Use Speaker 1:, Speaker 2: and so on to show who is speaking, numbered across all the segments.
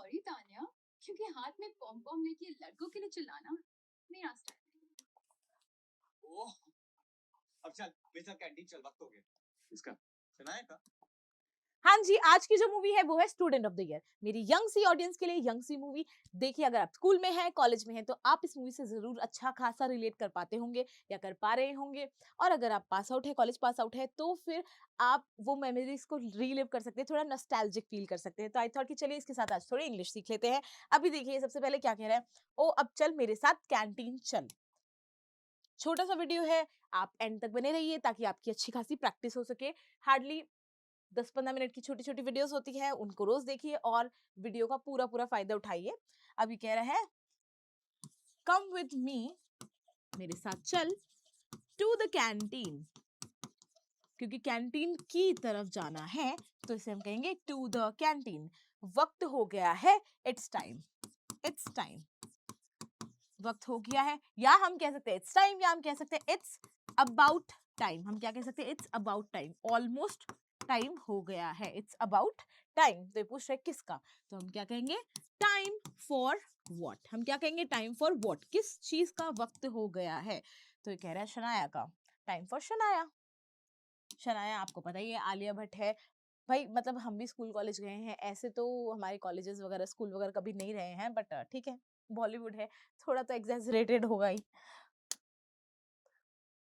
Speaker 1: Sorry Tanya, क्योंकि हाथ में पॉम पॉम लेके लड़कों के लिए चिल्लाना मेरा स्टाइल नहीं। ओह, अब चल मेरे साथ कैंटीन चल, वक्त हो गया। इसका सुनाया था।
Speaker 2: हाँ जी, आज की जो मूवी है वो है स्टूडेंट ऑफ द ईयर। मेरी यंग सी ऑडियंस के लिए यंग सी मूवी। देखिए, अगर आप स्कूल में हैं, कॉलेज में हैं, तो आप इस मूवी से जरूर अच्छा खासा रिलेट कर पाते होंगे या कर पा रहे होंगे। और अगर आप पास आउट है, कॉलेज पास आउट है, तो फिर आप वो मेमोरीज को रीलिव कर सकते हैं, थोड़ा नॉस्टैल्जिक फील कर सकते हैं। तो आई थॉट कि चलिए इसके साथ आज थोड़ी इंग्लिश सीख लेते हैं। अभी देखिए, सबसे पहले क्या कह रहा है, ओ अब चल मेरे साथ कैंटीन चल। छोटा सा वीडियो है, आप एंड तक बने रहिए ताकि आपकी अच्छी खासी प्रैक्टिस हो सके। हार्डली 10-15 मिनट की छोटी-छोटी वीडियोस होती है, उनको रोज देखिए और वीडियो का पूरा-पूरा फायदा उठाइए। अभी कह रहा है, कम विद मी, मेरे साथ चल, टू द कैंटीन। क्योंकि कैंटीन की तरफ जाना है, तो इसे हम कहेंगे टू द कैंटीन। वक्त हो गया है, इट्स टाइम, इट्स टाइम। वक्त हो गया है, या हम कह सकते हैं इट्स टाइम, या हम कह सकते हैं इट्स अबाउट टाइम। हम क्या कह सकते हैं, it's about time, almost time हो गया है, इट्स अबाउट टाइम। तो ये पूछ रहे किसका, तो हम क्या कहेंगे, टाइम फॉर व्हाट। हम क्या कहेंगे, टाइम फॉर व्हाट, किस चीज का वक्त हो गया है। तो ये कह रहा है शनाया का, टाइम फॉर शनाया। शनाया आपको पता ही है, आलिया भट्ट है भाई। मतलब हम भी स्कूल कॉलेज गए हैं, ऐसे तो हमारे कॉलेजेस वगैरह स्कूल वगैरह कभी नहीं रहे हैं, बट ठीक है, बॉलीवुड है, थोड़ा तो एग्जैजरेटेड होगा ही।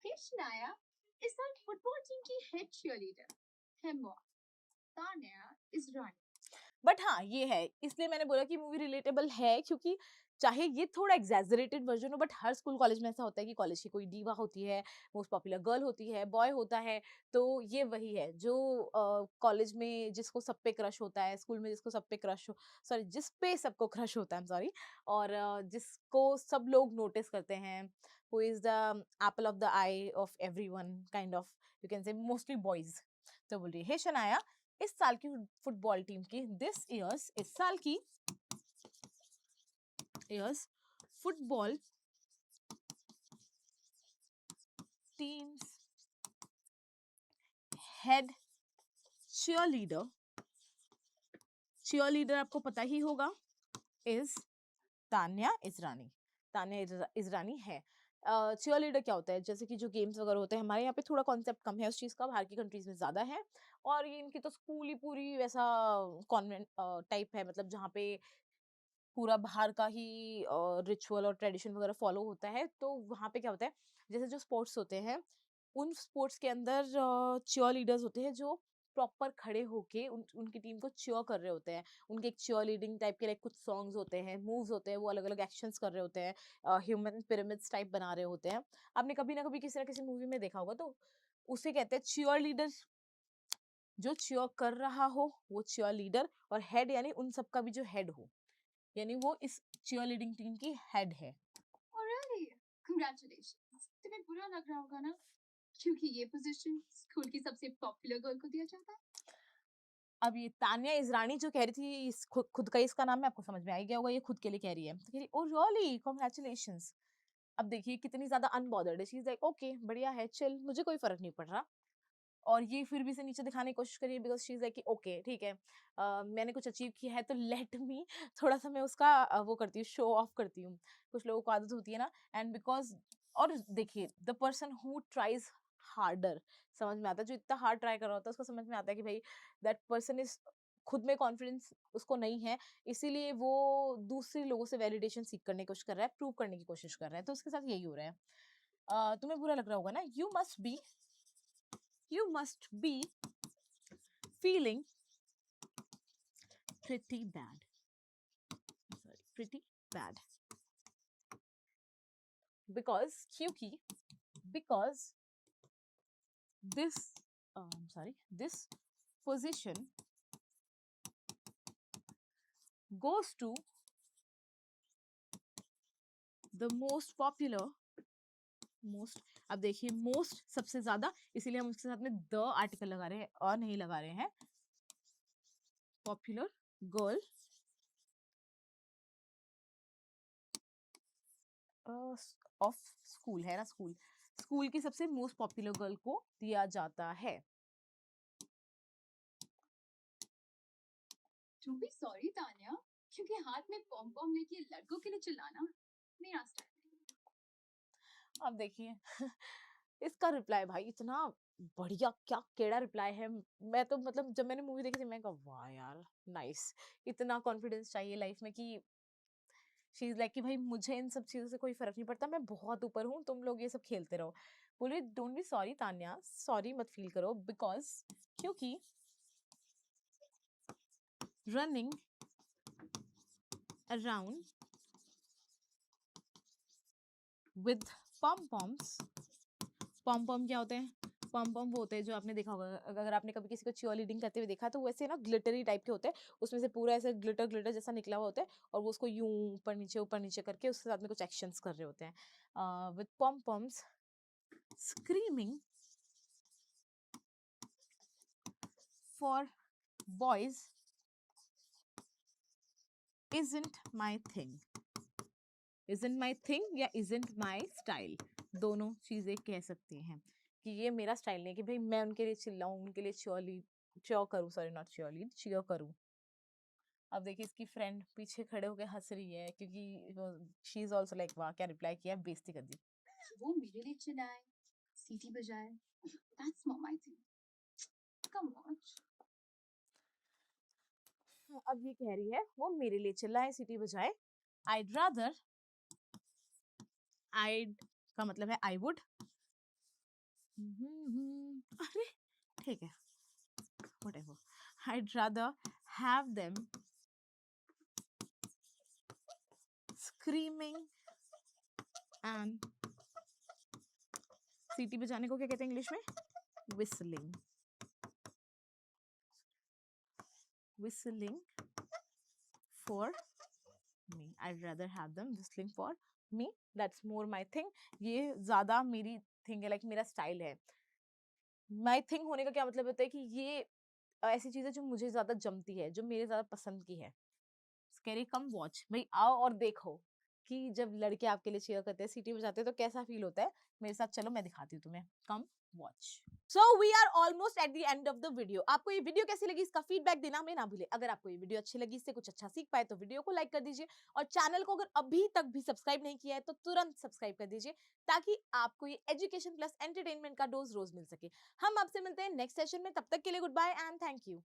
Speaker 1: कृष्णाया इस साल फुटबॉल टीम की हेड चीयरलीडर है मौत। Tanya is Rani.
Speaker 2: बट हाँ, ये है, इसलिए मैंने बोला कि मूवी रिलेटेबल है, क्योंकि चाहे ये थोड़ा एग्जैजरेटेड वर्जन हो, बट हर स्कूल कॉलेज में ऐसा होता है कि कॉलेज की कोई डीवा होती है, मोस्ट पॉपुलर गर्ल होती है, बॉय होता है। तो ये वही है जो कॉलेज में जिसको सब पे क्रश होता है, स्कूल में जिसको सब पे क्रश हो, सॉरी जिस पे सबको क्रश होता है, सॉरी, और जिसको सब लोग नोटिस करते हैं, who is the Apple of the I of everyone, kind of, you can say mostly boys. तो बोल रही है, हे शनाया, इस साल की फुटबॉल टीम की, दिस इयर्स, इस साल की years football teams head cheerleader, cheerleader आपको पता ही होगा, इज तान्या इजरानी। तान्या इजरानी है। चीयरलीडर क्या होता है, जैसे कि जो गेम्स वगैरह होते हैं, हमारे यहाँ पे थोड़ा कॉन्सेप्ट कम है उस चीज का, बाहर की कंट्रीज में ज्यादा है। और ये इनकी तो स्कूल ही पूरी वैसा कॉन्वेंट टाइप है, मतलब जहाँ पे पूरा बाहर का ही रिचुअल और ट्रेडिशन वगैरह फॉलो होता है। तो वहाँ पे क्या होता है, जैसे जो स्पोर्ट्स होते हैं, उन स्पोर्ट्स के अंदर चीयर लीडर्स होते हैं जो प्रॉपर खड़े होके उनकी टीम को चीयर कर रहे होते हैं। उनके एक चीयर लीडिंग टाइप के लाइक कुछ सॉन्ग्स होते हैं, मूव्स होते हैं, वो अलग अलग एक्शंस कर रहे होते हैं, ह्यूमन पिरामिड्स टाइप बना रहे होते हैं। आपने कभी ना कभी किसी ना किसी मूवी में देखा होगा। तो उसे कहते हैं चीयर लीडर। जो चीयर कर रहा हो वो चीयर लीडर, और हेड यानी उन सबका भी जो हेड हो, यानी वो इस चीयरलीडिंग टीम की हेड है।
Speaker 1: और रियली कांग्रेचुलेशंस, तुम्हें बुरा लग रहा होगा ना, क्योंकि ये पोजीशन स्कूल की सबसे पॉपुलर गर्ल को दिया जाता है।
Speaker 2: अब ये तान्या इजरानी जो कह रही थी, खुद का इसका नाम है, आपको समझ में आ ही गया होगा, ये खुद के लिए कह रही है। तो कह रही, ओ रियली कांग्रेचुलेशंस। अब देखिए कितनी ज्यादा अनबॉदर्ड है, शी इज लाइक ओके बढ़िया है, चिल, मुझे कोई फर्क नहीं पड़ रहा। और ये फिर भी से नीचे दिखाने की कोशिश करी है, बिकॉज शी इज लाइक कि ओके ठीक है, मैंने कुछ अचीव किया है तो लेट मी थोड़ा सा मैं उसका वो करती हूँ, शो ऑफ करती हूँ। कुछ लोगों को आदत होती है ना, एंड बिकॉज, और देखिए the person who tries harder, समझ में आता है, जो इतना हार्ड ट्राई कर रहा होता है उसको समझ में आता है कि भाई दैट पर्सन इज, खुद में कॉन्फिडेंस उसको नहीं है, इसीलिए वो दूसरे लोगों से वैलिडेशन सीख करने की कोशिश कर रहा है, प्रूव करने की कोशिश कर रहा है। तो उसके साथ यही हो रहा है। तुम्हें बुरा लग रहा होगा ना, you must be feeling pretty bad. Sorry, pretty bad. क्योंकि because this this position goes to the most, अब देखिए मोस्ट सबसे ज्यादा, इसीलिए हम उसके साथ में द आर्टिकल लगा रहे हैं और नहीं लगा रहे हैं, पॉपुलर गर्ल ऑफ स्कूल है ना, स्कूल, स्कूल की सबसे मोस्ट पॉपुलर गर्ल को दिया जाता है।
Speaker 1: टू बी सॉरी तान्या, क्योंकि हाथ में पॉम पॉम लेके लड़कों के लिए चिल्लाना मेरा स्टाइल नहीं।
Speaker 2: अब देखिए इसका रिप्लाई भाई इतना बढ़िया, क्या केड़ा रिप्लाई है। मैं तो मतलब जब मैंने मूवी देखी थी मैं कहा वाह यार नाइस। इतना कॉन्फिडेंस चाहिए लाइफ में कि शी इज लाइक कि भाई मुझे इन सब चीजों से कोई फर्क नहीं पड़ता, मैं बहुत ऊपर हूँ, तुम लोग ये सब खेलते रहो। बोले don't be sorry Tanya, sorry मत फील करो, बिकॉज क्योंकि रनिंग अराउंड विद पॉम पॉम्स, पॉम पॉम क्या होते हैं? पॉम पॉम वो होते हैं जो आपने देखा होगा, अगर आपने कभी किसी को चियर लीडिंग करते हुए देखा तो वैसे ना ग्लिटरी टाइप के होते हैं, उसमें से पूरा ऐसे ग्लिटर ग्लिटर जैसा निकला हुआ होता है और वो उसको यूं ऊपर नीचे करके उसके साथ में कुछ एक्शंस कर रहे होते हैं with पॉम पॉम्स screaming for boys isn't my thing, isn't my thing या isn't my style, दोनों चीजें कह सकते हैं कि ये मेरा स्टाइल नहीं है कि भाई मैं उनके लिए चिल्लाऊं, उनके लिए चीयर करूं, सॉरी नॉट चीयर करूं। अब देखिए इसकी फ्रेंड पीछे खड़े होकर हंस रही है क्योंकि शी इज ऑल्सो लाइक वाह क्या रिप्लाई किया, बेइज्जती कर दी।
Speaker 1: वो मेरे लिए चिल्लाए, सीटी बजाए, that's not my thing. Come watch.
Speaker 2: अब ये कह रही है वो मेरे लिए चिल्लाए सीटी बजाए, I'd rather, I'd का मतलब है I would, अरे ठीक है whatever, I'd rather have them screaming and सीटी बजाने को क्या कहते हैं इंग्लिश में? whistling, whistling for me, I'd rather have them whistling for me, that's more my thing, ये ज्यादा मेरी थिंग है, लाइक मेरा स्टाइल है। माई थिंग होने का क्या मतलब होता है कि ये ऐसी चीज है जो मुझे ज्यादा जमती है, जो मेरे ज्यादा पसंद की है। स्कैरी कम वॉच, भाई आओ और देखो कि जब लड़के आपके लिए चीयर करते हैं, सीटी बजाते हैं तो कैसा फील होता है, मेरे साथ चलो मैं दिखाती हूँ तुम्हें, come watch. So we are almost at the end of the video. आपको ये वीडियो कैसी लगी इसका फीडबैक देना हमें ना भूले। अगर आपको ये वीडियो अच्छी लगी, इससे कुछ अच्छा सीख पाए तो वीडियो को लाइक कर दीजिए और चैनल को अगर अभी तक भी सब्सक्राइब नहीं किया है तो तुरंत सब्सक्राइब कर दीजिए ताकि आपको ये एजुकेशन प्लस एंटरटेनमेंट का डोज रोज मिल सके। हम आपसे मिलते हैं नेक्स्ट सेशन में, तब तक के लिए good bye and thank you.